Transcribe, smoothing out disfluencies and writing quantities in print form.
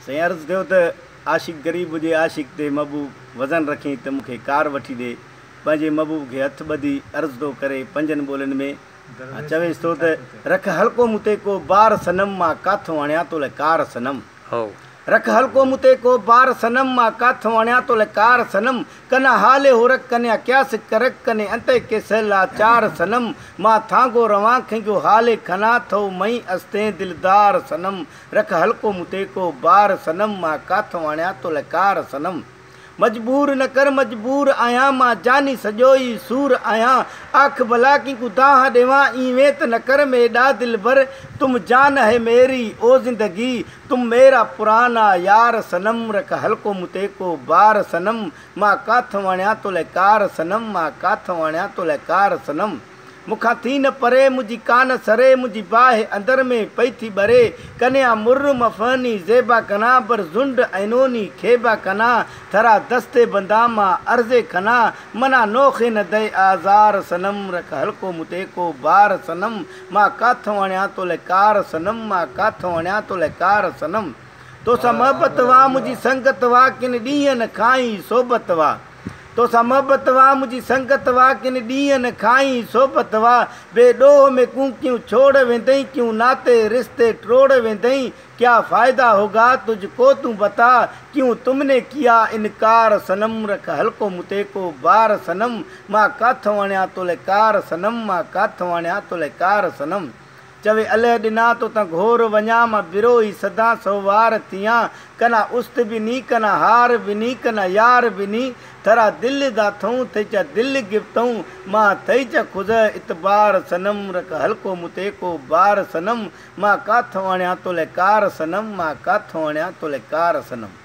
सही अर्ज़ थियो त आशिक गरीब हुजे आशिक ते महबूब वज़न रखी त मूंखे कार वठी ॾे। पंहिंजे महबूब खे हथ ॿधी अर्ज़ थो करे पंजनि ॿोलियुनि में चवेसि थो त रख हल्को मूं ते को बार सनम मां काथो आणियां तो कार सनम। रख हल्को मूं ते को बार सनम मां काथो आणियां तो कार सनम। कना हाले होरक कन्या क्यास करक कने अंते के सला चार सनम। मां थांगो रवां खिंगो हाले खना थो मई अस्ते दिलदार सनम। रख हल्को मूं ते को बार सनम मां काथो आणियां तो कार सनम। मजबूर न कर मजबूर आया मां जानी सजो ही सूर आया। आख भला की कुदाह देवा इवें त न कर मेरा दिल भर। तुम जान है मेरी ओ जिंदगी तुम मेरा पुराना यार सनम। रख हल्को मूं ते को बार सनम मां काथो आणियां तो कार सनम। मां काथो आणियां तो कार सनम। मुखां थी न परे मुझी कान सरे मुझी बाह अंदर में पई थी बरे। कन्या मुर्र मफनी ज़ेबा कना बर झुंड ऐनोनी खेबा कना। थरा दस्ते बंदामा अर्ज़े खना मना नोखे न दे आज़ार सनम। रख हल्को मूं ते को बार सनम मां काथो आणियां तो कार सनम। मां काथो आणियां तो कार सनम। तोसां मोहब्बत वा मुझी संगत वा किन ॾींहं न खाई सोबत वा। तोसां मोहब्बत वा मुझी संगत वा किन ॾींहं न खाई सोबत वा। बेडोह में कूं क्यों छोड़ वेंदई क्यों नाते रिश्ते टोड़ वेंदई। क्या फ़ायदा होगा तुझको तू बता क्यों तुमने किया इनकार सनम। रख हल्को मूं ते को बार सनम मां काथो आणियां तो कार सनम। मां काथो आणियां तो कार सनम। चवे अले ॾिना तो त घोर वञा मां बिरो ई सदा सवार थियां। कना उस्त भी नी कना हार भी नी कना यार भी नी। थरा दिल दाथऊं थे चा दिल गिफ्तऊं मां थई चा खुद इतबार सनम। रख हल्को मूं ते को बार सनम मां काथो आणियां तो कार सनम। मां काथो आणियां तो कार सनम।